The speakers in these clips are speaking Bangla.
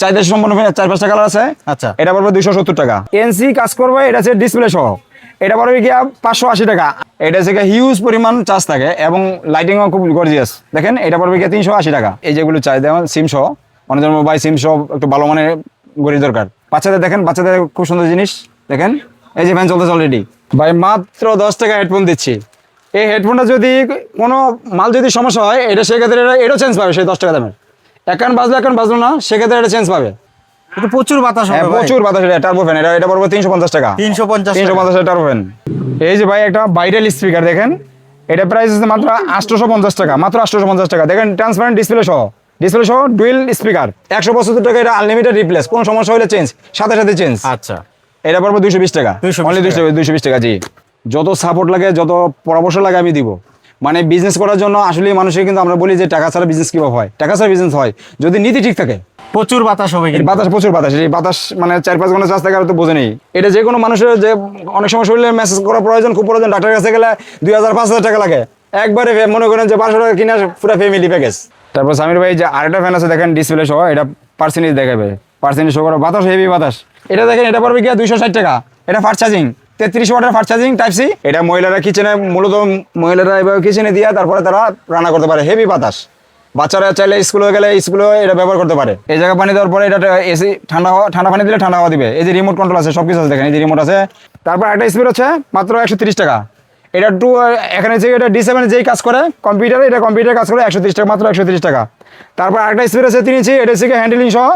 চাহিদা সম্পন্ন ফ্যান 4-5টা কালার আছে। আচ্ছা, এটা পড়বে 270 টাকা। এনসি কাজ করবে, এটা হচ্ছে ডিসপ্লে সহ। এটা পড়বে গিয়া 580 টাকা। এটা হচ্ছে হিউজ পরিমাণ চার্জ থাকে এবং লাইটিংও খুব গর্জিয়াস। দেখেন এটা পড়বে গিয়া 380 টাকা। এই যেগুলো চাহিদা সিম সহ, অনেক মোবাইল সিম সহ একটু ভালো মানের ঘড়ি দরকার। বাচ্চাদের দেখেন, বাচ্চাদের খুব সুন্দর জিনিস দেখেন। এই যে ফ্যান চলতেছে অলরেডি ভাই, মাত্র 10 টাকা হেডফোন দিচ্ছি। এই হেডফোনটা যদি কোনো মাল যদি সমস্যা হয়, এটা সেক্ষেত্রে এটাও চেঞ্জ পাবে সেই 10 টাকা দামের। এখন বাজলো এখন বাজলো না, সেক্ষেত্রে এটা চেঞ্জ পাবে। এটা প্রচুর বাতাস হবে, প্রচুর বাতাস। এটা টার্বো ফ্যান, এটা পড়বে 350 টাকা। 350 টার্বো ফ্যান। এই যে ভাই একটা ভাইরাল স্পিকার দেখেন, এটা প্রাইস আছে মাত্র 850 টাকা। মাত্র 850 টাকা। দেখেন ট্রান্সপারেন্ট ডিসপ্লে সহ ডুয়েল স্পিকার। 175 টাকা। এটা আনলিমিটেড রিপ্লেস, কোনো সমস্যা হলে চেঞ্জ, সাথে সাথে চেঞ্জ। আচ্ছা, এটা পড়বে 220 টাকা। অনলি 220 টাকা। জি, যত সাপোর্ট লাগে, যত পরামর্শ লাগে আমি দিব। মানে বিজনেস করার জন্য আসলে মানুষের কিন্তু আমরা বলি যে টাকা ছাড়া বিজনেস কিভাবে হয়। টাকা ছাড়া বিজনেস হয় যদি নীতি ঠিক থাকে। প্রচুর বাতাস হবে, বাতাস প্রচুর বাতাস। এই বাতাস মানে 4-5 ঘন্টা চার্জ থাকে আর তো বোঝে নেই। এটা যে কোনো মানুষের যে অনেক সময় শরীরে মেসেজ করা প্রয়োজন, খুব প্রয়োজন, ডাক্তারের কাছে গেলে 2000-5000 টাকা লাগে। একবারে মনে করেন যে 500 টাকা কিনা পুরো ফ্যামিলি প্যাকেজ। তারপর সামির ভাই যে আরেকটা ফ্যান আছে দেখেন, ডিসপ্লে সহ। এটা পার্সেন্টেজ দেখাবে, পার্সেন্টেজ শো করা। বাতাস হেভি বাতাস। এটা দেখেন, এটা পড়বে গিয়া 260 টাকা। এটা ফাস্ট চার্জিং, 33 ওয়াটের ফাস্ট চার্জিং টাইপ সি। এটা মহিলারা কিচেনে, মূলত মহিলারা এভাবে কিচেনে দিয়ে তারপরে তারা রান্না করতে পারে। হেভি বাতাস। বাচ্চারা চাইলে স্কুলে গেলে স্কুলেও এটা ব্যবহার করতে পারে। এই জায়গায় পানি দেওয়ার পরে এটা এসি ঠান্ডা পানি দিলে ঠান্ডা হাওয়া দিবে। এই যে রিমোট কন্ট্রোল আছে, সবকিছু আছে দেখেন। এই যে রিমোট আছে। তারপর একটা স্পিড হচ্ছে মাত্র 130 টাকা। এটা এখানে যে এটা D7 যেই কাজ করে কম্পিউটারে, এটা কম্পিউটার কাজ করে 130 টাকা, মাত্র 130 টাকা। তারপর একটা স্পিড আছে 3 ইঞ্চি, এটা হচ্ছে হ্যান্ডেলিং সহ।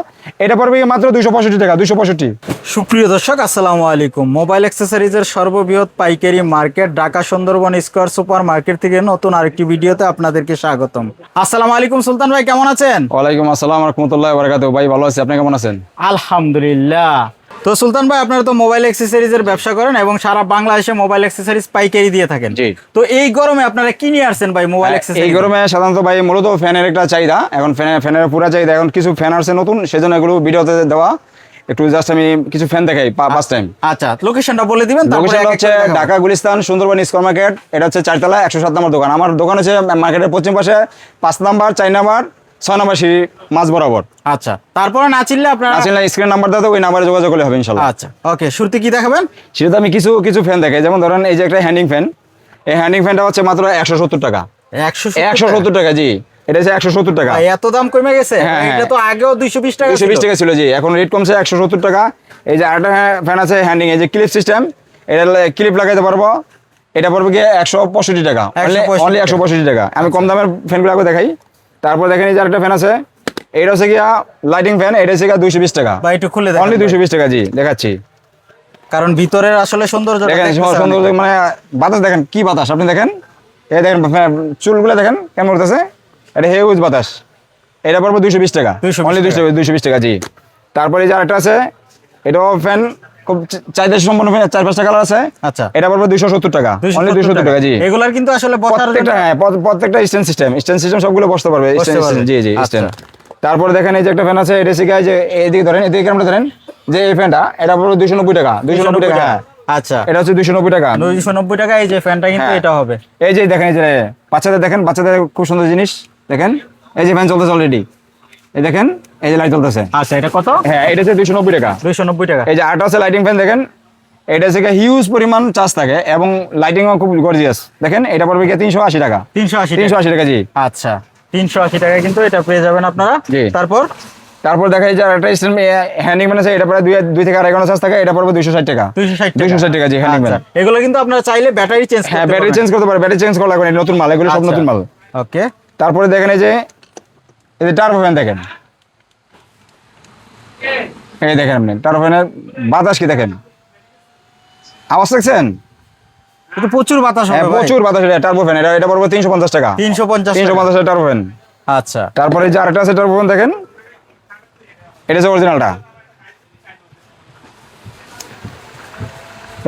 এটা পড়বে মাত্র 265 টাকা। 265। সুপ্রিয় দর্শক, আসসালামু আলাইকুম। মোবাইল অ্যাক্সেসরিজের সর্ববৃহৎ পাইকারি market Dhaka Sundarban square super market থেকে নতুন আরেকটি ভিডিওতে আপনাদেরকে স্বাগতম। আসসালামু আলাইকুম সুলতান ভাই, কেমন আছেন? ওয়ালাইকুম আসসালাম রাহমাতুল্লাহি ওয়া বারাকাতুহু। ভাই ভালো আছি, আপনি কেমন আছেন? আলহামদুলিল্লাহ। তো সুলতান ভাই, আপনারা তো মোবাইল অ্যাক্সেসরিজের ব্যবসা করেন এবং সারা বাংলাদেশে মোবাইল অ্যাক্সেসরিজ পাইকারি দিয়ে থাকেন। জি। তো এই গরমে আপনারা কি নিয়ে আসছেন ভাই মোবাইল অ্যাক্সেসরিজ? এই গরমে সাধারণত ভাই মূলত ফ্যানের একটা চাহিদা। এখন ফ্যানের পুরা চাহিদা। এখন কিছু ফ্যান আসছে নতুন, সেজন্য এগুলো ভিডিওতে দেওয়া। একটু জাস্ট আমি কিছু ফ্যান দেখাই ফার্স্ট টাইম। আচ্ছা, লোকেশনটা বলে দিবেন। লোকেশন হচ্ছে ঢাকা গুলিস্তান সুন্দরবন স্কয়ার মার্কেট। এটা হচ্ছে 4 তলা 107 নম্বর দোকান। আমার দোকান হচ্ছে মার্কেটের পশ্চিম পাশে 5 নাম্বার, 4 নাম্বার, 6 নাম্বার সিঁড়ি মাঝ বরাবর। আচ্ছা, তারপরে না চিনলে আপনারা স্ক্রিন নাম্বার দাও, ওই নাম্বারে যোগাযোগ করলে হবে ইনশাআল্লাহ। আচ্ছা, ওকে। শুরুতে কি দেখাবেন? সেটা আমি কিছু ফ্যান দেখাই। যেমন ধরেন এই যে একটা হ্যান্ডিং ফ্যান। এই হ্যান্ডিং ফ্যানটা হচ্ছে মাত্র 170 টাকা। 170 টাকা। জি, এটা হচ্ছে 170 টাকা। এত দাম কমে গেছে? হ্যাঁ, এটা তো আগেও 220 টাকা 220 টাকা ছিল। জি, এখন রেট কমছে 170 টাকা। এই যে আরেকটা ফ্যান আছে হ্যান্ডিং, এই যে ক্লিপ সিস্টেম, এটা ক্লিপ লাগাইতে পারবো। এটা পড়বে গিয়ে 165 টাকা। অনলি 165 টাকা। আমি কম দামের ফ্যানগুলো আগে দেখাই। তারপর দেখেন এই যে আরেকটা ফ্যান আছে, এটা হচ্ছে গিয়া লাইটিং ফ্যান। এটা হচ্ছে গিয়া 220 টাকা। ভাই একটু খুলে দেখেন। অনলি 220 টাকা। জি, দেখাচ্ছি। কারণ ভিতরের আসলে সৌন্দর্য দেখেন, সৌন্দর্য মানে বাতাস দেখেন, কি বাতাস আপনি দেখেন। এই দেখেন চুলগুলো দেখেন কেমন করতেছে। এটা হিউজ বাতাস। এটা পড়বে 220 টাকা। অনলি 220 টাকা। জি। তারপরে এই যে আরেকটা আছে, এটাও ফ্যান খুব চাহিদা সম্পন্ন ফ্যান, 4-5টা কালার আছে। আচ্ছা, এটা পড়বে 270 টাকা। অনলি 270 টাকা। জি, এগুলার কিন্তু আসলে প্রত্যেকটা স্ট্যান্ড সিস্টেম সবগুলো বসতে পারবে। জি জি, স্ট্যান্ড। তারপরে দেখেন এই যে একটা ফ্যান আছে, এটা শিখায় যে এদিকে ধরেন, এদিকে ক্যামেরা ধরেন, যে এই ফ্যানটা এটা পড়বে 290 টাকা। 290 টাকা। আচ্ছা, এটা হচ্ছে 290 টাকা। 290 টাকা। এই যে ফ্যানটা কিন্তু এটা হবে। এই যে দেখেন, এই যে বাচ্চাদের দেখেন, বাচ্চাদের খুব সুন্দর জিনিস দেখেন। এই যে ফ্যান চলতেছে অলরেডি। এই দেখেন, এই যে লাইট চলতেছে। আচ্ছা, এটা কত? হ্যাঁ, এটা হচ্ছে 290 টাকা। 290 টাকা। এই যে আরেকটা আছে লাইটিং ফ্যান দেখেন, এটা হচ্ছে হিউজ পরিমাণ চার্জ থাকে এবং লাইটিংও খুব গর্জিয়াস। দেখেন এটা পড়বে কি 380 টাকা। 380 টাকা। জি। আচ্ছা, 380 টাকায় কিন্তু এটা পেয়ে যাবেন আপনারা। জি। তারপর দেখা যায় যে একটা হ্যান্ডিং ম্যান আছে, এটা প্রায় 2 থেকে 2.5 ঘন্টা চার্জ থাকে। এটা পড়বে 260 টাকা। 260 টাকা। জি, হ্যান্ডিং ম্যান। এগুলো কিন্তু আপনারা চাইলে ব্যাটারি চেঞ্জ করতে পারবেন। ব্যাটারি চেঞ্জ করতে পারবেন। ব্যাটারি চেঞ্জ করা লাগবে না, নতুন মাল, এগুলো সব নতুন মাল। ওকে। তারপরে দেখেন এই যে টার্বো ফ্যান দেখেন। এই দেখেন আপনি টার্বো ফ্যানের বাতাস কি দেখেন, আওয়াজ দেখছেন? এটা প্রচুর বাতাস হবে। প্রচুর বাতাস। এটা টার্বো ফ্যান। এটা পড়বে 350 টাকা। 350 টাকা টার্বো ফ্যান। আচ্ছা, তারপরে যে আরেকটা আছে টার্বো ফ্যান দেখেন, এটা হচ্ছে অরিজিনালটা।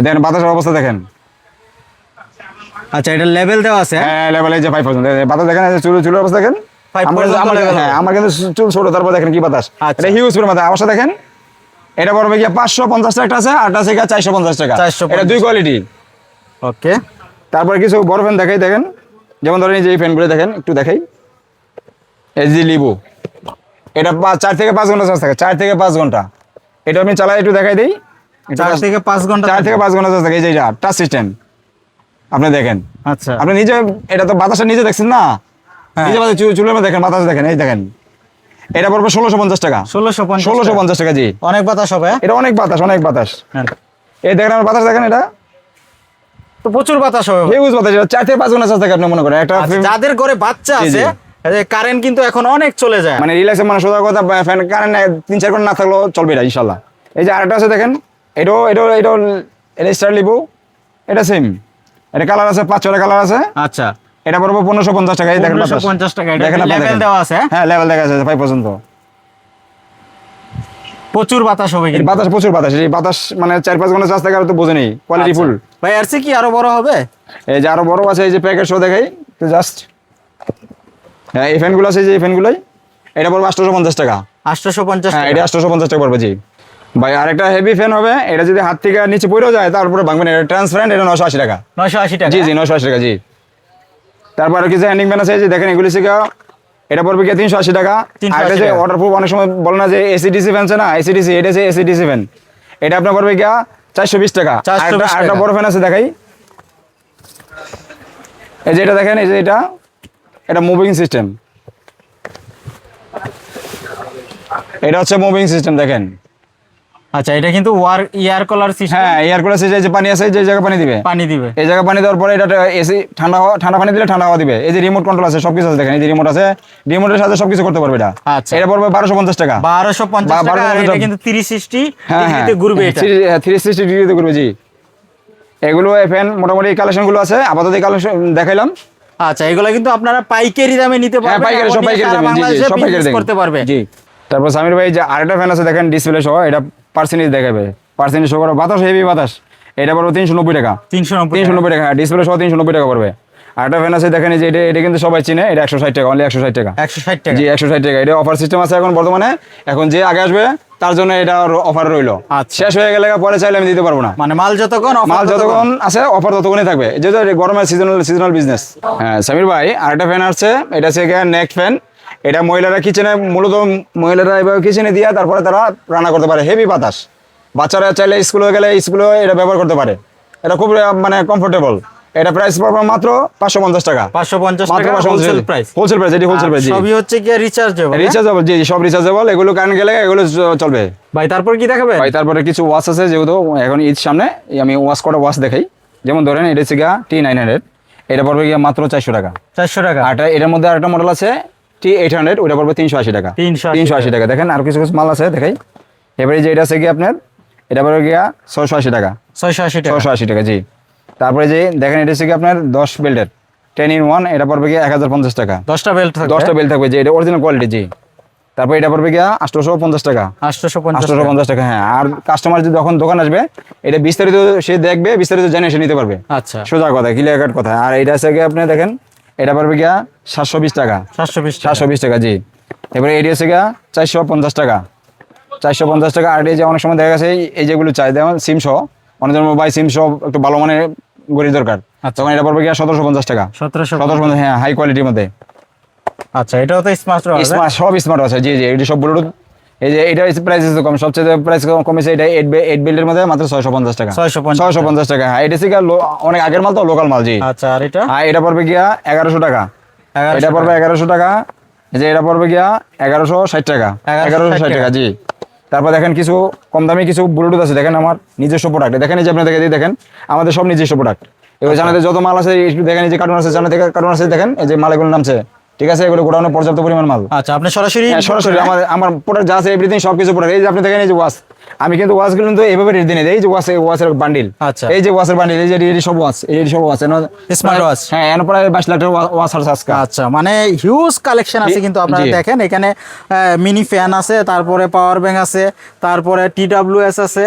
দেখেন বাতাসের অবস্থা দেখেন। আচ্ছা, এটা লেভেল দেওয়া আছে। হ্যাঁ, লেভেল এই যে 5%। বাতাস দেখেন, চুলের অবস্থা দেখেন। আমার কিন্তু চুল ছোট, তারপর দেখেন কি বাতাস। এটা হিউজ পরিমাণ আওয়াজটা দেখেন। এটা পড়বে গিয়ে 550 টাকা আছে, আর আছে 450 টাকা। এটা 2 কোয়ালিটি। ওকে। তারপর কিছু বড় ফ্যান দেখাই দেখেন। যেমন ধরেন এই যে ফ্যানগুলো দেখেন, একটু দেখাই। এই যে লিবো, এটা 4 থেকে 5 ঘন্টা চার্জ থাকে, 4 থেকে 5 ঘন্টা। এটা আমি চালাই একটু দেখাই দিই। 4 থেকে 5 ঘন্টা 4 থেকে 5 ঘন্টা চার্জ থাকে। এই যে এটা টাচ সিস্টেম, আপনি দেখেন, আচ্ছা আপনি নিজে এটা তো বাতাসটা নিজে দেখছেন না, হ্যাঁ। নিজে চুলের মধ্যে দেখেন, বাতাস দেখেন, এই দেখেন। এটা পড়বে 1650 টাকা। 1650 টাকা, জি। অনেক বাতাস হবে। এটা অনেক বাতাস, অনেক বাতাস। হ্যাঁ। এই দেখেন আমার বাতাস দেখেন, এটা তো প্রচুর বাতাস হবে। হিউজ বাতাস। এটা 4 থেকে 5 ঘন্টা চার্জ থাকে, আপনি মনে করেন একটা আচ্ছা, যাদের ঘরে বাচ্চা জি, জি। আছে কারেন্ট কিন্তু এখন অনেক চলে যায়। মানে রিল্যাক্সে, মানে সোজা কথা, ফ্যান কারেন্ট 3-4 ঘন্টা না থাকলেও চলবে এটা ইনশাল্লাহ। এই যে আরেকটা আছে দেখেন, এটা স্টার লিবু, এটা সেম, এটা কালার আছে, 5-6টা কালার আছে। আচ্ছা এটা পড়বে 1550 টাকা। এই দেখেন বাতাস। 1550 টাকা। এটা দেখেন আপনি, লেভেল দেখেন। দেওয়া আছে। হ্যাঁ, লেভেল দেখা আছে 5 পর্যন্ত। প্রচুর বাতাস হবে এই কিন্তু। বাতাস, প্রচুর বাতাস। এই বাতাস মানে 4-5 ঘন্টা চার্জ থাকে, আর তো বোঝেনি কোয়ালিটি ফুল। আচ্ছা। ভাই আরসি কি আরো বড় হবে? এই যে আরো বড় আছে, এই যে প্যাকেট শো দেখাই তো জাস্ট। হ্যাঁ, এই ফ্যানগুলো আছে, যে এই ফ্যানগুলোই, এটা পড়বে 850 টাকা। 850 হ্যাঁ, টাকা। এটা 850 টাকা পড়বে, জি ভাই। আরেকটা হেভি ফ্যান হবে, এটা যদি হাত থেকে নিচে পড়েও যায় তারপরে ভাঙবেন, এটা ট্রান্সপারেন্ট, এটা 980 টাকা। 980 টাকা। জি জি, 980 টাকা, জি। তারপর আর কিছু হ্যান্ডিং ফ্যান আছে, এই যে দেখেন, এগুলি থেকে এটা পড়বে কি 380 টাকা। 380 আর এটা যে টাকা। ওয়াটারপ্রুফ, অনেক সময় বলে না যে এসিডিসি ফ্যান আছে না, এসিডিসি, এটা হচ্ছে এসিডিসি ফ্যান। এটা আপনার পড়বে কি 420 টাকা। 420 আরেকটা টাকা। বড় ফ্যান আছে, দেখাই। এই যে এটা দেখেন, এই যে এটা মুভিং সিস্টেম। এটা হচ্ছে মুভিং সিস্টেম, দেখেন। আচ্ছা, এটা কিন্তু এয়ার কুলার সিস্টেম। হ্যাঁ, এয়ার কুলার যে পানি আছে, যে জায়গা পানি দিবে, পানি দিবে। এই জায়গা পানি দেওয়ার পরে এটা এসি ঠান্ডা পানি দিলে ঠান্ডা হাওয়া দিবে। এই যে রিমোট কন্ট্রোল আছে, সবকিছু আছে, দেখেন। এই যে রিমোট আছে, রিমোটের সাথে সবকিছু করতে পারবে এটা। আচ্ছা। এটা পড়বে 1250 টাকা। 1250 টাকা। আর এটা কিন্তু 360 ডিগ্রিতে ঘুরবে। এটা 360 ডিগ্রিতে ঘুরবে, জি। এগুলো ফ্যান মোটামুটি কালেকশন গুলো আছে, আপাতত এই কালেকশন দেখাইলাম। আচ্ছা, এগুলো কিন্তু আপনারা পাইকারি দামে নিতে হ্যাঁ, পারবেন। পাইকারি, সব পাইকারি দেবেন, জি জি, সব পাইকারি দেবেন, করতে পারবে। জি। তারপর সামির ভাই, যে আরেকটা ফ্যান আছে দেখেন, ডিসপ্লে সহ, এটা পার্সেন্টেজ দেখাবে, পার্সেন্টেজ শো করে, বাতাস, হেভি বাতাস। এটা পড়বে 390 টাকা। 390 টাকা, হ্যাঁ, ডিসপ্লে সহ 390 টাকা পড়বে। আরেকটা ফ্যান আছে দেখেন, এই যে এটা কিন্তু সবাই চিনে, এটা 160 টাকা, অনলি 160 টাকা। 160 টাকা। জি, 160 টাকা। এটা অফার সিস্টেম আছে এখন বর্তমানে। এখন যে আগে আসবে তার জন্য এটা অফার রইলো। আচ্ছা। শেষ হয়ে গেলে পরে চাইলে আমি দিতে পারবো না। মানে মাল যতক্ষণ মাল যতক্ষণ আছে অফার ততক্ষণই থাকবে, যেহেতু গরমের সিজনাল বিজনেস। হ্যাঁ সামির ভাই, আরেকটা ফ্যান আসছে, এটা হচ্ছে নেক ফ্যান। এটা মহিলারা কিচেনে, মূলত মহিলারা এভাবে কিচেনে দিয়ে তারপরে তারা রান্না করতে পারে, হেভি বাতাস। বাচ্চারা চাইলে স্কুলে গেলে স্কুলে এটা ব্যবহার করতে পারে। এটা খুব মানে কমফোর্টেবল। এটা প্রাইস পড়বে মাত্র 550 টাকা। 550 মাত্র টাকা 550 হোলসেল প্রাইস। হোলসেল প্রাইস, এটি হোলসেল প্রাইস, জি। সবই হচ্ছে কি রিচার্জেবল। রিচার্জেবল, জি, সব রিচার্জেবল। এগুলো কারেন্ট গেলে এগুলো চলবে। ভাই তারপর কি দেখাবে? ভাই তারপরে কিছু ওয়াচ আছে, যেহেতু এখন ঈদ সামনে, আমি ওয়াচ দেখাই। যেমন ধরেন, এটা হচ্ছে গিয়া T900, এটা পড়বে গিয়া মাত্র 400 টাকা। 400 টাকা। আর এটার মধ্যে আরেকটা মডেল আছে T800, ওটা পড়বে 380 টাকা। 380 টাকা। দেখেন আর কিছু কিছু মাল আছে, দেখাই। এবারে যে এটা আছে কি আপনার, এটা পড়বে গিয়া 680 টাকা। 680 টাকা। 680 টাকা, জি। তারপরে যে দেখেন, এটা হচ্ছে কি আপনার 10 বেল্টের 10-in-1, এটা পড়বে গিয়া 1050 টাকা। 10টা বেল্ট থাকবে। 10টা বেল্ট থাকবে, যে এটা অরিজিনাল কোয়ালিটি, জি। তারপর এটা পড়বে গিয়া 850 টাকা। 850 টাকা, হ্যাঁ। আর কাস্টমার যদি যখন দোকান আসবে, এটা বিস্তারিত সে দেখবে, বিস্তারিত জেনে সে নিতে পারবে। আচ্ছা, সোজা কথা, ক্লিয়ার কাট কথা। আর এটা আছে গিয়ে আপনি দেখেন, এটা পড়বে গিয়া 720 টাকা। 720 টাকা, জি। এবারে এটি আছে গিয়া 450 টাকা। 450 টাকা। আর এই যে অনেক সময় দেখা গেছে এই যেগুলো চাই, যেমন সিম সহ, অনেক জন মোবাইল সিম সহ একটু ভালো মানের গড়ি দরকার, তখন এটা পড়বে গিয়া 1750 টাকা। 1750। হ্যাঁ, হাই কোয়ালিটির মধ্যে। আচ্ছা, এটাও তো স্মার্ট ওয়াচ। স্মার্ট, সব স্মার্ট আছে, জি জি। এটি সব ব্লুটুথ। এই যে এটা প্রাইস কম, সবচেয়ে প্রাইস কমেছে, এটা 8 বিল্ডের মধ্যে মাত্র 650 টাকা। 650 টাকা, হ্যাঁ। এটা থেকে অনেক আগের মাল, তো লোকাল মাল, জি। আচ্ছা, আর এটা? হ্যাঁ, এটা পড়বে গিয়া 1100 টাকা। এটা পড়বে 1100 টাকা। এই যে এটা পড়বে গিয়া 1160 টাকা। 1160 টাকা, জি। তারপর দেখেন কিছু কম দামি কিছু ব্লুটুথ আছে, দেখেন আমার নিজস্ব প্রোডাক্ট। দেখেন এই যে আপনি দেখেন, আমাদের সব নিজস্ব প্রোডাক্ট। এবার জানাতে যত মাল আছে একটু দেখেন, এই যে কার্টুন আছে, জানা থেকে কার্টুন আছে, দেখেন এই যে মালগুলোর নামছে, ঠিক আছে। এগুলো গোডাউনে পর্যাপ্ত পরিমাণ মাল। আচ্ছা, আপনি সরাসরি? হ্যাঁ, সরাসরি আমার প্রোডাক্ট যা আছে এভরিথিং, সবকিছু প্রোডাক্ট। এই যে আপনি দেখেন, এই যে ওয়াচ, আমি কিন্তু ওয়াচগুলো কিন্তু এইভাবে রেট দিই না। এই যে ওয়াচের বান্ডিল, আচ্ছা। এই যে ওয়াচের বান্ডিল, এই যে এটি সব ওয়াচ, এই সব ওয়াচ, স্মার্ট ওয়াচ। হ্যাঁ, এর প্রায় 22 লাখ টাকার ওয়াচ আছে আজকে। আচ্ছা, মানে হিউজ কালেকশন আছে কিন্তু আপনারা জি। দেখেন এখানে। মিনি ফ্যান আছে, তারপরে পাওয়ার ব্যাংক আছে, তারপরে TWS আছে,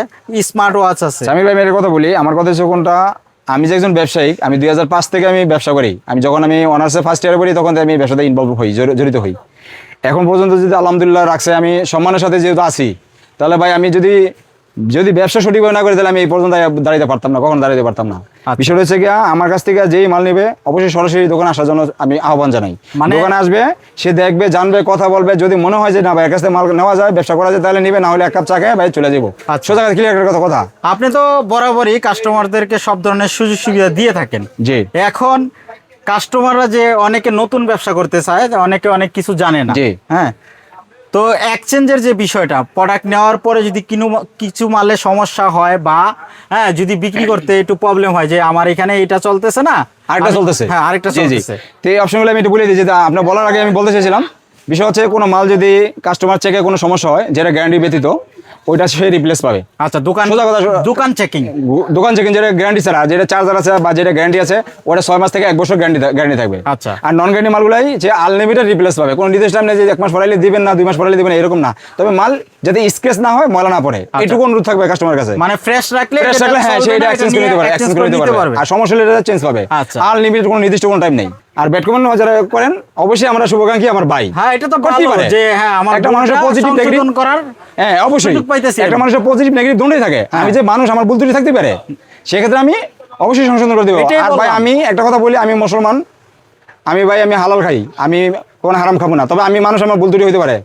স্মার্ট ওয়াচ আছে। আমি ভাই মেয়ের কথা বলি, আমার কথা হচ্ছে কোনটা, আমি যে একজন ব্যবসায়ী, আমি 2005 থেকে আমি ব্যবসা করি। আমি যখন আমি অনার্সে ফার্স্ট ইয়ারে পড়ি, তখন আমি ব্যবসাতে ইনভলভ হই, জড়িত হই। এখন পর্যন্ত যদি আলহামদুলিল্লাহ রাখছে, আমি সম্মানের সাথে যেহেতু আছি, তাহলে ভাই আমি যদি যদি ব্যবসা সঠিকভাবে না করে তাহলে আমি এই পর্যন্ত দাঁড়াতে পারতাম না, কখন দাঁড়াতে পারতাম না। বিষয়টা হচ্ছে গিয়া আমার কাছ থেকে যেই মাল নেবে অবশ্যই সরাসরি দোকানে আসার জন্য আমি আহ্বান জানাই। দোকানে আসবে, সে দেখবে, জানবে, কথা বলবে, যদি মনে হয় যে না ভাই এর কাছ থেকে মাল নেওয়া যায়, ব্যবসা করা যায়, তাহলে নিবে, না হলে এক কাপ চা খেয়ে ভাই চলে যাবো। সোজা ক্লিয়ার কথা। আপনি তো বরাবরই কাস্টমারদেরকে সব ধরনের সুযোগ সুবিধা দিয়ে থাকেন। জি। এখন কাস্টমাররা যে অনেকে নতুন ব্যবসা করতে চায়, অনেকে অনেক কিছু জানে না। জি। হ্যাঁ, তো এক্সচেঞ্জের যে বিষয়টা, প্রোডাক্ট নেওয়ার পরে যদি কিছু মালে সমস্যা হয় বা হ্যাঁ যদি বিক্রি করতে একটু প্রবলেম হয় যে আমার এখানে এটা চলতেছে না, আরেকটা চলতেছে, হ্যাঁ আরেকটা চলতেছে, তো এই অপশনগুলো আমি একটু বলে দিই। যে আপনার বলার আগে আমি বলতে চাইছিলাম, বিষয় হচ্ছে কোনো মাল যদি কাস্টমার চেকে কোনো সমস্যা হয় যেটা গ্যারান্টি ব্যতীত, ওইটা সে রিপ্লেস পাবে। আচ্ছা, দোকান চেকিং যেটা গ্যারান্টি ছাড়া, যেটা চার্জার আছে বা যেটা গ্যারান্টি আছে, ওটা 6 মাস থেকে 1 বছর গ্যারান্টি থাকবে। আচ্ছা। আর নন গ্যারান্টি মালগুলাই যে আনলিমিটেড রিপ্লেস পাবে, কোনো নির্দিষ্ট টাইম নেই যে 1 মাস পরাইলে দিবেন না, 2 মাস পরাইলে দিবেন না, এরকম না। তবে মাল যাতে স্ক্র্যাচ না হয়, ময়লা না পড়ে, এটুকু অনুরোধ থাকবে কাস্টমারের কাছে। মানে ফ্রেশ রাখলে হ্যাঁ সেটা এক্সচেঞ্জ করে নিতে পারবে, আর সমস্যা হলে এটা চেঞ্জ পাবে। আনলিমিটেড কোনো নির্দিষ্ট কোনো টাইম নেই। আর ব্যাট কমেন্ট যারা করেন, অবশ্যই আমরা শুভাকাঙ্ক্ষী আমার ভাই। হ্যাঁ, এটা তো করতেই পারে যে হ্যাঁ আমার একটা মানুষের পজিটিভ নেগেটিভ করার, হ্যাঁ অবশ্যই একটা মানুষের পজিটিভ নেগেটিভ দুটোই থাকে। আমি যে মানুষ, আমার ভুল ত্রুটি থাকতে পারে, সেক্ষেত্রে আমি অবশ্যই সংশোধন করে দেবো। আর ভাই আমি একটা কথা বলি, আমি মুসলমান, আমি হালাল খাই, আমি কোনো হারাম খাবো না। তবে আমি মানুষ, আমার ভুল ত্রুটি হতে পারে,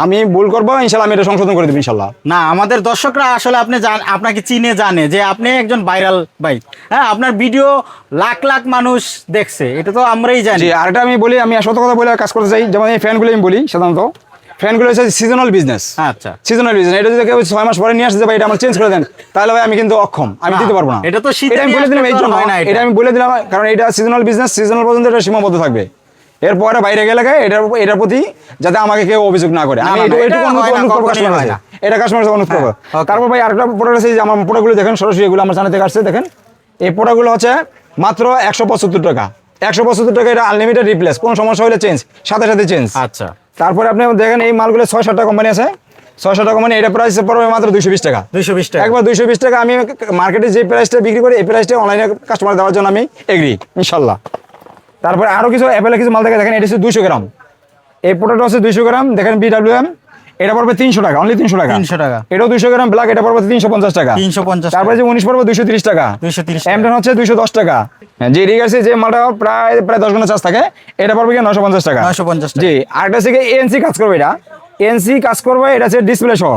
আমি ভুল করবো, ইনশাল্লাহ আমি এটা সংশোধন করে দেবো ইনশাল্লাহ। না, আমাদের দর্শকরা আসলে আপনাকে চিনে জানে যে আপনি একজন ভাইরাল ভাই। হ্যাঁ, আপনার ভিডিও লাখ লাখ মানুষ দেখছে, এটা তো আমরাই জানি। আর এটা আমি বলি, আমি সত্য কথা বলে কাজ করতে চাই। যেমন এই ফ্যানগুলো আমি বলি, সাধারণত ফ্যানগুলো হচ্ছে সিজনাল বিজনেস। আচ্ছা, সিজনাল বিজনেস। এটা যদি কেউ 6 মাস পরে নিয়ে আসে ভাই এটা আমার চেঞ্জ করে দেন, তাহলে ভাই আমি কিন্তু অক্ষম, আমি দিতে পারবো না। এটা তো এটা আমি বলে দিলাম এই জন্য, এটা আমি বলে দিলাম কারণ এটা সিজনাল বিজনেস, সিজনাল পর্যন্ত এটা সীমাবদ্ধ থাকবে। এরপরে বাইরে গেলে এটার প্রতি যাতে আমাকে কেউ অভিযোগ না করে, আমি এটা কাস্টমার অনুরোধ করবো। তারপর ভাই আরেকটা প্রোডাক্ট আছে, যে আমার প্রোডাক্টগুলো দেখেন, সরাসরি এগুলো আমার চ্যানেল থেকে আসছে। দেখেন এই প্রোডাক্টগুলো হচ্ছে মাত্র 175 টাকা। 175 টাকা, এটা আনলিমিটেড রিপ্লেস, কোনো সমস্যা হলে চেঞ্জ, সাথে সাথে চেঞ্জ। আচ্ছা। তারপরে আপনি দেখেন এই মালগুলো 6-7টা কোম্পানি আছে, 6-7টা কোম্পানি, এটা প্রাইস পড়বে মাত্র 220 টাকা। 220 টাকা, একবার 220 টাকা। আমি মার্কেটে যে প্রাইসটা বিক্রি করি, এই প্রাইসটা অনলাইনে কাস্টমার দেওয়ার জন্য আমি এগ্রি ইনশাল্লাহ। তারপরে আরো কিছু অ্যাভেলেবল কিছু মাল দেখেন, এটা হচ্ছে 200 গ্রাম, এই প্রোডাক্ট হচ্ছে 200 গ্রাম। দেখেন BWM, এটা পড়বে 300 টাকা, অনলি 300 টাকা। 300 টাকা। এটাও 200 গ্রাম ব্ল্যাক, এটা পড়বে 350 টাকা। 350। তারপরে যে 19 পড়বে 230 টাকা। 230। এমটন হচ্ছে 210 টাকা। যে রিগার্সে যে মালটা প্রায় 10 ঘন্টা চার্জ থাকে, এটা পড়বে কি 950 টাকা। 950 টাকা। জি। আরেকটা হচ্ছে কি ANC কাজ করবে, এটা ANC কাজ করবে, এটা হচ্ছে ডিসপ্লে সহ,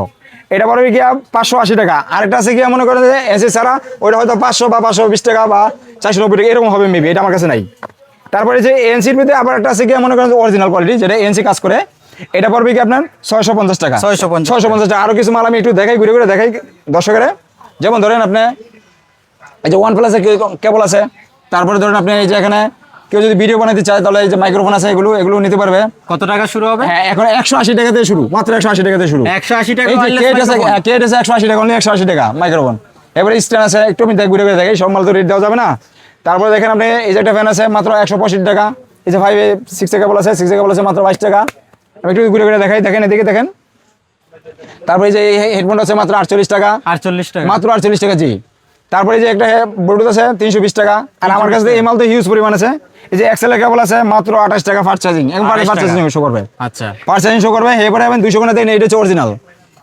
এটা পড়বে গিয়া 580 টাকা। আরেকটা আছে গিয়া মনে করেন যে AC ছাড়া, ওইটা হয়তো 500 বা 520 টাকা বা 490 টাকা এরকম হবে মেবি, এটা আমার কাছে নাই। তারপরে যে এনসির ভিতরে আবার একটা আছে গিয়ে মনে করেন অরিজিনাল কোয়ালিটি, যেটা এনসি কাজ করে, এটা পড়বে কি আপনার 650 টাকা। 650 টাকা। আরো কিছু মাল আমি একটু দেখাই, ঘুরে ঘুরে দেখাই দর্শকের। যেমন ধরেন আপনি এই যে OnePlus কেবল আছে, তারপরে ধরেন আপনি এই যে এখানে কেউ যদি ভিডিও বানাতে চায়, তাহলে এই যে মাইক্রোফোন আছে, এগুলো নিতে পারবে। কত টাকা শুরু হবে? হ্যাঁ, এখন 180 টাকা থেকে শুরু, মাত্র 180 টাকা থেকে শুরু। 180 টাকা। এই যে কেট আছে 180 টাকা, অনলি 180 টাকা মাইক্রোফোন। এবারে স্ট্যান্ড আছে, একটু আমি ঘুরে ঘুরে দেখাই, সব মাল তো রেট দেওয়া যাবে না। তারপরে দেখেন আপনি এই যে একটা ফ্যান আছে, মাত্র 165 টাকা। এই যে 5-6 কেবল আছে, 6 কেবল আছে মাত্র 22 টাকা। আমি একটু ঘুরে ঘুরে দেখাই, দেখেন এদিকে দেখেন। তারপরে যে হেডফোন আছে মাত্র 48 টাকা। 48 টাকা, মাত্র 48 টাকা। জি। তারপরে যে একটা ব্লুটুথ আছে 320 টাকা। আর আমার কাছে এই মাল তো হিউজ পরিমাণ আছে। এই যে এক্সেল কেবল আছে মাত্র 28 টাকা ফাস্ট চার্জিং, এবং ফাস্ট চার্জিং শো করবে। আচ্ছা, ফাস্ট চার্জিং শো করবে। এরপরে আমি 200 কোণা দেন, এটা হচ্ছে অরিজিনাল,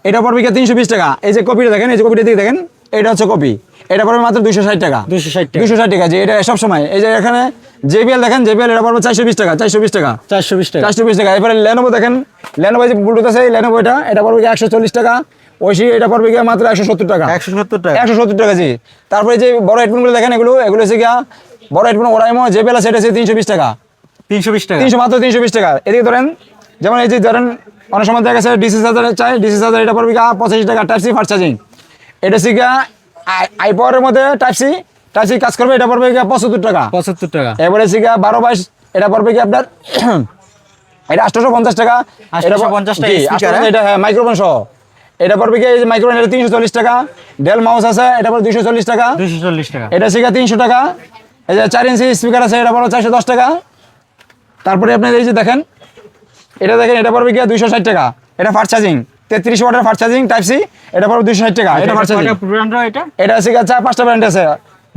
এটা পড়বে কি 320 টাকা। এই যে কপিটা দেখেন, এই যে কপিটা দিকে দেখেন, এটা হচ্ছে কপি, এটা পড়বে মাত্র 260 টাকা। 260 টাকা। যে এটা সব সময় এই যে এখানে JBL দেখেন, JBL এটা পড়বে 420 টাকা। 420 টাকা। 420 টাকা। এরপরে লেনোভো দেখেন, লেনোভো যে ব্লুটুথ আছে, লেনোভো এটা পড়বে 140 টাকা। ওইসি এটা পড়বে গিয়ে মাত্র 170 টাকা। 170 টাকা। জি। তারপরে যে বড় হেডফোনগুলো দেখেন, এগুলো হচ্ছে গিয়া বড় হেডফোন ওরাইমো JBL আছে, এটা হচ্ছে 320 টাকা। 320 টাকা। মাত্র 320 টাকা। এদিকে ধরেন, যেমন এই যে ধরেন অনেক সময় দেখা গেছে ডিসি চার্জার চাই, ডিসি চার্জার এটা পড়বে গিয়া 85 টাকা। টাইপ সি ফাস্ট চার্জিং, এটা হচ্ছে গিয়া আই পাওয়ারের মধ্যে টাইপ সি কাজ করবে, এটা পড়বে গিয়া 75 টাকা। 75 টাকা। এবারে হচ্ছে গিয়া 12-22, এটা পড়বে কি আপনার এটা 850 টাকা। 850 টাকা। এটা মাইক্রোফোন সহ, এটা পড়বে কি এই যে মাইক্রোফোন, এটা 340 টাকা। ডেল মাউস আছে, এটা পড়বে 240 টাকা। 240 টাকা। এটা হচ্ছে গিয়া 300 টাকা। এই যে 4 ইঞ্চি স্পিকার আছে, এটা পড়বে 410 টাকা। তারপরে আপনি এই যে দেখেন, এটা দেখেন, এটা পড়বে গিয়া 260 টাকা। এটা ফাস্ট চার্জিং, 33 ওয়াটের ফাস্ট চার্জিং টাইপ সি, এটা পড়বে 260 টাকা। এটা ফাস্ট চার্জিং। এটা হচ্ছে গিয়া 5টা ব্র্যান্ড আছে,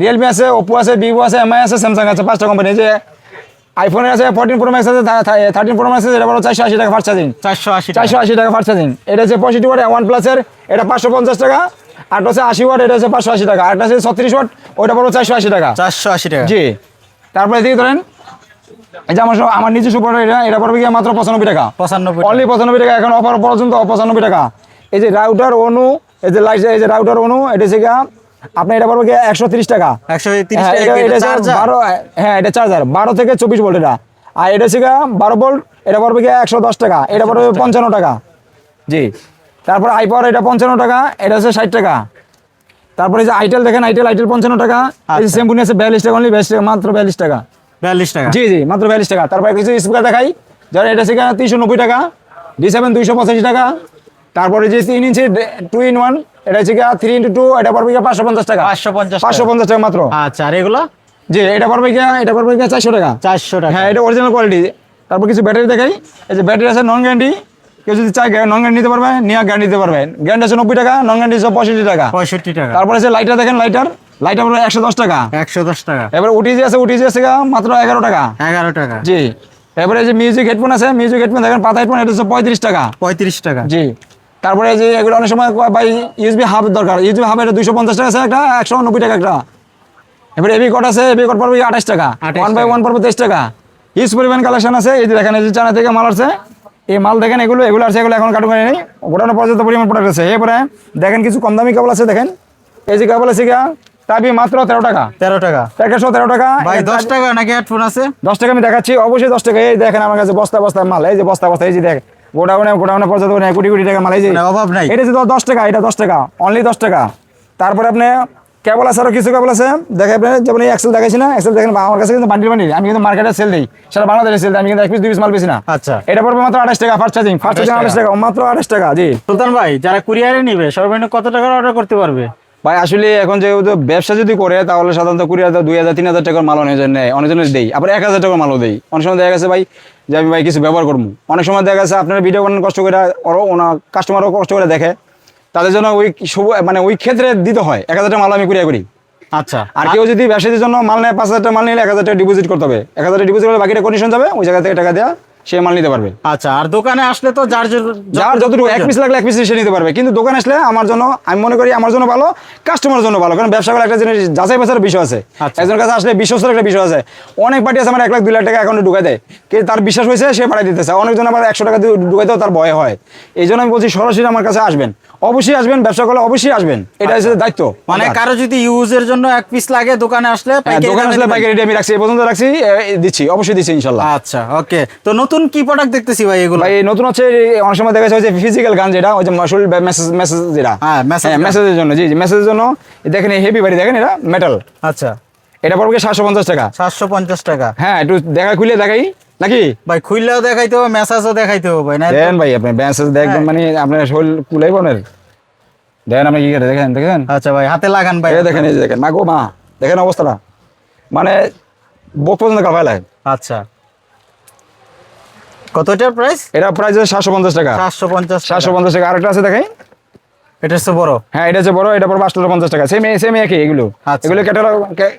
রিয়েলমি আছে, ওপো আছে, ভিভো আছে, MI আছে, স্যামসাং আছে, 5টা কোম্পানি। যে আইফোনের আছে 14 প্রো ম্যাক্স আছে, 13 প্রো ম্যাক্স আছে, এটা পড়বে 480 টাকা ফাস্ট চার্জিং। 480 টাকা ফাস্ট চার্জিং। এটা হচ্ছে 65 ওয়াট OnePlus এর, এটা 550 টাকা। আরেকটা হচ্ছে 80 ওয়াট, এটা হচ্ছে 580 টাকা। আরেকটা হচ্ছে 36 ওয়াট, ওইটা পড়বে 480 টাকা। 480 টাকা। জি। তারপরে এদিকে ধরেন এই যে আমার নিজস্ব প্রোডাক্ট, এটা পড়বে গিয়ে মাত্র 95 টাকা। 95 অনলি 95 টাকা, এখন অফার পর্যন্ত 95 টাকা। এই যে রাউটার অনু, এই যে লাইট, এই যে রাউটার অনু, এটা হচ্ছে গিয়া আপনার এটা পড়বে গিয়ে 130 টাকা। 130 হ্যাঁ, টাকা। এটা হচ্ছে 12, হ্যাঁ এটা চার্জার 12 থেকে 24 ভোল্ট এটা। আর এটা হচ্ছে গিয়া 12 ভোল্ট, এটা পড়বে গিয়ে 110 টাকা, এটা পড়বে 55 টাকা। জি। তারপর আইপাওয়ার, এটা 55 টাকা, এটা হচ্ছে 60 টাকা। তারপরে এই যে আইটেল দেখেন, আইটেল 55 টাকা। এই যে সেমপুনি আছে 42 টাকা, অনলি 42 টাকা, মাত্র 42 টাকা। 42 টাকা। জি জি, মাত্র 42 টাকা। তারপরে কিছু স্পিকার দেখাই, যারা এটা হচ্ছে 390 টাকা, D7 285 টাকা। তারপরে যে 3 ইঞ্চি 2 in 1, এটা হচ্ছে 3x2, এটা পড়বে 550 টাকা। 550 টাকা মাত্র। আচ্ছা, আর এগুলো? জি, এটা পড়বে 400 টাকা। 400 টাকা। হ্যাঁ, এটা অরিজিনাল কোয়ালিটি। তারপর কিছু ব্যাটারি দেখাই, এই যে ব্যাটারি আছে নন গ্যারান্টি, কেউ যদি চায় নন গ্যারান্টি নিতে পারবে, নিয়ে গ্যারান্টি দিতে পারবে। গ্যারান্টি আছে 90 টাকা, নন গ্যারান্টি 65 টাকা। 65 টাকা। তারপরে আছে লাইটার দেখেন, লাইটার পড়বে 110 টাকা। 110 টাকা। এবার ওটিজি আছে মাত্র 11 টাকা। 11 টাকা। জি। এবারে যে মিউজিক হেডফোন আছে, মিউজিক হেডফোন দেখেন পাতা হেডফোন, এটা হচ্ছে 35 টাকা। 35 টাকা। জি। তারপরে যে এগুলো অনেক সময় ভাই ইউএসবি হাব দরকার, ইউএসবি হাব এটা 250 টাকা আছে একটা, 190 টাকা একটা। এবারে এবি কোড আছে, এবি কোড পড়বে 28 টাকা। 1/1 পড়বে 23 টাকা। হিউজ পরিমাণ কালেকশন আছে। এই যে দেখেন, এই যে চায়না থেকে মাল আছে, এই মাল দেখেন, এগুলো আছে, এগুলো এখন কাটুন নেই, গোটানো পর্যাপ্ত পরিমাণ প্রোডাক্ট আছে। এরপরে দেখেন কিছু কম দামি কেবল আছে, দেখেন এই যে কেবল আছে তাবি মাত্র 13 টাকা। 13 টাকা। 13 টাকা। ভাই 10 টাকা নাকি হেডফোন আছে? 10 টাকা আমি দেখাচ্ছি, অবশ্যই 10 টাকা। এই দেখেন আমার কাছে বস্তা মাল, এই যে বস্তা, এই যে দেখ গোডাউনে পর্যন্ত কোটি টাকা মাল, এই যে অভাব নাই। এটা যে 10 টাকা, এটা 10 টাকা, অনলি 10 টাকা। তারপরে আপনি কেবল আছে, আরো কিছু কেবল আছে দেখেন, আপনি যেমন এই এক্সেল দেখাইছি না, এক্সেল দেখেন আমার কাছে কিন্তু বান্ডিল, আমি কিন্তু মার্কেটে সেল দিই, সারা বাংলাদেশে সেল দিই, আমি কিন্তু 1 পিস 2 পিস মাল বেশি না। আচ্ছা। এটা পড়বে মাত্র 28 টাকা। ফার্স্ট চার্জিং 28 টাকা, মাত্র 28 টাকা। জি। সুলতান ভাই, যারা কুরিয়ারে নিবে সর্বনিম্ন কত টাকার অর্ডার করতে পারবে? ভাই আসলে এখন যেহেতু ব্যবসা যদি করে, তাহলে সাধারণত কুরিয়ার 2000 3000 টাকার মাল অনেকজনের দেই, আবার 1000 টাকার মালও দেই। অনেক সময় দেখা গেছে ভাই যে আমি ভাই কিছু ব্যবহার করবো, অনেক সময় দেখা গেছে আপনারা ভিডিও বানান কষ্ট করে, কাস্টমারও কষ্ট করে দেখে, তাদের জন্য ওই ক্ষেত্রে দিতে হয় 1000 টাকা মাল আমি কুরিয়ার করি। আচ্ছা। আর কেউ যদি ব্যবসায়ীর জন্য মাল নেয়, 5000 টাকা মাল নিলে 1000 টাকা ডিপোজিট করতে হবে। 1000 টাকা ডিপোজিট করলে বাকিটা কন্ডিশন যাবে, ওই জায়গা থেকে টাকা দেওয়া, সে মাল নিতে পারবে। আচ্ছা, আর দোকানে আসলে তো যার যতটুকু 1 পিস লাগলে 1 পিস সে নিতে পারবে। কিন্তু দোকানে আসলে আমার জন্য, আমি মনে করি আমার জন্য ভালো, কাস্টমারের জন্য ভালো। কারণ ব্যবসা করার একটা জিনিস যাচাই বাছাইয়ের বিষয় আছে। একজনের কাছে আসলে বিশ্বস্ত একটা বিষয় আছে। অনেক পার্টি আছে আমার 1 লাখ 2 লাখ টাকা অ্যাকাউন্টে ঢুকাই দেয়, কিন্তু তার বিশ্বাস হয়েছে, সে পাঠিয়ে দিতেছে। অনেকজন আবার 100 টাকা দিয়ে ঢুকাইতেও তার ভয় হয়। এই জন্য আমি বলছি সরাসরি আমার কাছে আসবেন, অবশ্যই আসবেন, ব্যবসা করলে অবশ্যই আসবেন, এটা হচ্ছে দায়িত্ব। মানে কারো যদি ইউজের জন্য 1 পিস লাগে, দোকানে আসলে পাইকারি আমি রাখছি, এই পর্যন্ত রাখছি, দিচ্ছি, অবশ্যই দিচ্ছি ইনশাল্লাহ। আচ্ছা, ওকে। তো নতুন কি প্রোডাক্ট দেখতেছি ভাই এগুলো? ভাই নতুন হচ্ছে অনেক সময় দেখা যাচ্ছে ফিজিক্যাল গান, যেটা ওই যে মাসুল মেসেজ যেটা, হ্যাঁ মেসেজের জন্য। জি জি, মেসেজের জন্য দেখেন এই হেভি বাড়ি, দেখেন এটা মেটাল। আচ্ছা। এটা পড়বে 750 টাকা। 750 টাকা। হ্যাঁ, একটু খুলে দেখাই নাকি ভাই? খুললেও দেখাইতে হবে, মেসেজও দেখাইতে হবে ভাই। না দেন ভাই, আপনি মেসেজ দেখবেন মানে আপনার শোল কুলাই বনের দেখেন, আপনি কি করে দেখেন। আচ্ছা ভাই, হাতে লাগান ভাই। এই দেখেন, এই যে দেখেন, মা গো মা, দেখেন অবস্থাটা, মানে বুক পর্যন্ত কাঁপায় লাগে। আচ্ছা, কতটার প্রাইস? এটা প্রাইস 750 টাকা। 750 টাকা। আরেকটা আছে দেখাই, এটা হচ্ছে বড়। হ্যাঁ, এটা হচ্ছে বড়, এটা পড়বে 850 টাকা। সেম একই এগুলো। আচ্ছা। এগুলো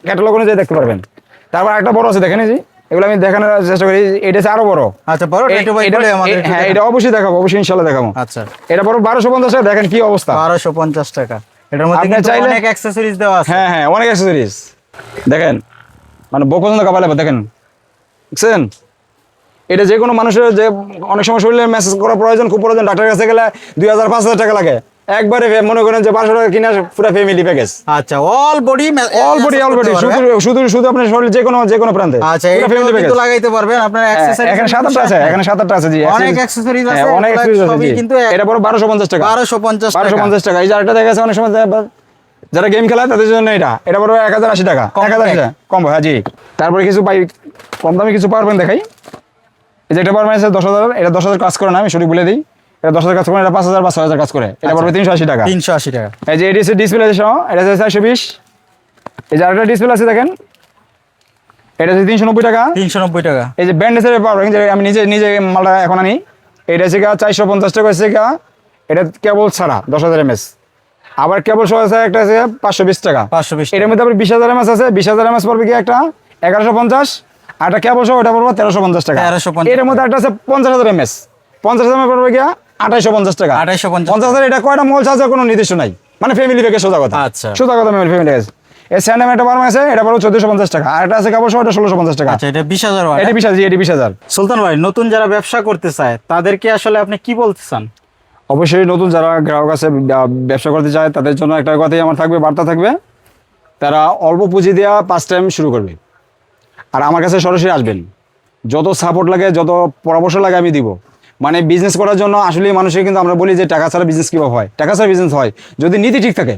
ক্যাটালগ অনুযায়ী দেখতে পারবেন। তারপর একটা বড় আছে দেখেন, এই যে এগুলো আমি দেখানোর চেষ্টা করি, এটা হচ্ছে আরো বড়। আচ্ছা, বড় এটা ভাই বলে আমাদের। হ্যাঁ, এটা অবশ্যই দেখাবো, অবশ্যই ইনশাআল্লাহ দেখাবো। আচ্ছা, এটা পড়বে 1250 টাকা। দেখেন কি অবস্থা, 1250 টাকা। এটার মধ্যে আপনি কিন্তু চাইলে অনেক অ্যাকসেসরিজ দেওয়া আছে। হ্যাঁ, অনেক অ্যাকসেসরিজ দেখেন, মানে বুক পর্যন্ত কাঁপায় লাগবে। দেখেন, দেখছেন? এটা যে কোনো মানুষের, যে অনেক সময় শরীরে মেসেজ করা প্রয়োজন, খুব প্রয়োজন, ডাক্তারের কাছে গেলে 2000 5000 টাকা লাগে। একবারে মনে করেন যে 500 টাকা কিনা পুরো ফ্যামিলি প্যাকেজ। আচ্ছা, অল বডি শুধু আপনার শরীর যে কোনো প্রান্তে। আচ্ছা, এই ফ্যামিলি প্যাকেজ লাগাইতে পারবেন আপনার অ্যাকসেসরিজ। এখানে 7-8টা আছে, জি অনেক অ্যাকসেসরিজ আছে, অনেক অ্যাকসেসরিজ আছে। কিন্তু এটা বড় 1250 টাকা। 1250 টাকা। এই যে আরেকটা দেখা আছে, অনেক সময় যারা গেম খেলায় তাদের জন্য এটা বড় 1080 টাকা। 1080 টাকা কম, হ্যাঁ জি। তারপরে কিছু কম দামি কিছু পারবেন দেখাই। এই যে একটা পারবেন আছে 10,000, এটা 10,000 কাজ করে না, আমি সঠিক বলে দিই। এটা 10,000 কাজ করে, এটা 5,000 বা 6,000 কাজ করে। এটা পড়বে 380 টাকা। 380 টাকা। এই যে এডিসি ডিসপ্লে আছে, এটা হচ্ছে 420। এই যে আরেকটা ডিসপ্লে আছে দেখেন, এটা হচ্ছে 390 টাকা। 390 টাকা। এই যে ব্যান্ডেজের পাওয়ার, যে আমি নিজে মালটা এখন আনি, এটা হচ্ছে 450 টাকা হচ্ছে। এটা কেবল ছাড়া 10,000 mAh। আবার কেবল সহ আছে একটা আছে 520 টাকা। 520। এর মধ্যে আবার 20,000 mAh আছে। 20,000 mAh পড়বে একটা 1150। আর একটা কেবল সহ, এটা পড়বে 1350 টাকা। 1350। এর মধ্যে একটা আছে 50,000 mAh। 50,000 mAh পড়বে 2850 টাকা। 2850। 50,000 এটা কয়টা মোবাইল চার্জার কোনো নির্দিষ্ট নাই, মানে ফ্যামিলি প্যাকেজ সোজা কথা। আচ্ছা। সোজা কথা ফ্যামিলি প্যাকেজ। এই স্যান্ডাম একটা বার্ম আছে, এটা পড়ো 1450 টাকা, আর একটা আছে কাপড় সহ, এটা 1650 টাকা। আচ্ছা, এটা 20,000 এটা 20,000, এটা 20,000। সুলতান ভাই, নতুন যারা ব্যবসা করতে চায় তাদেরকে আসলে আপনি কি বলতে চান? অবশ্যই নতুন যারা গ্রাহক আছে ব্যবসা করতে চায় তাদের জন্য একটা কথাই আমার থাকবে, বার্তা থাকবে, তারা অল্প পুঁজি দেওয়া 5 টাইম শুরু করবে, আর আমার কাছে সরাসরি আসবেন। যত সাপোর্ট লাগে, যত পরামর্শ লাগে আমি দিব। মানে বিজনেস করার জন্য আসলে মানুষের কিন্তু আমরা বলি যে টাকা ছাড়া বিজনেস কীভাবে হয়, টাকা ছাড়া বিজনেস হয় যদি নীতি ঠিক থাকে।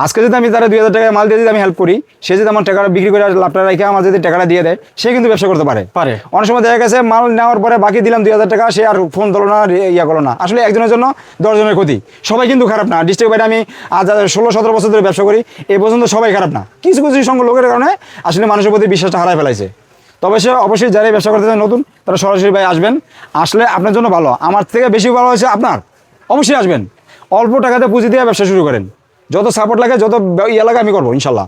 আজকে যদি আমি তারা 2,000 টাকায় মাল দিয়ে যদি আমি হেল্প করি, সে যদি আমার টাকাটা বিক্রি করে লাভটা রেখে আমার যদি টাকাটা দিয়ে দেয়, সে কিন্তু ব্যবসা করতে পারে। অনেক সময় দেখা গেছে মাল নেওয়ার পরে বাকি দিলাম 2,000 টাকা, সে আর ফোন ধরলো না, ইয়া করলো না। আসলে একজনের জন্য 10 জনের ক্ষতি। সবাই কিন্তু খারাপ না। ডিস্ট্রিক্ট বাইরে আমি আজ 16-17 বছর ধরে ব্যবসা করি, এই পর্যন্ত সবাই খারাপ না। কিছু কিছু সংখ্যক লোকের কারণে আসলে মানুষের প্রতি বিশ্বাসটা হারায় ফেলাইছে। তবে সে অবশ্যই যারাই ব্যবসা করতে চান নতুন, তারা সরাসরি ভাই আসবেন, আসলে আপনার জন্য ভালো। আমার থেকে বেশি ভালো হয়েছে আপনার, অবশ্যই আসবেন। অল্প টাকাতে পুঁজি দিয়ে ব্যবসা শুরু করেন, যত সাপোর্ট লাগে, যত ইয়ে লাগে আমি করবো ইনশাল্লাহ।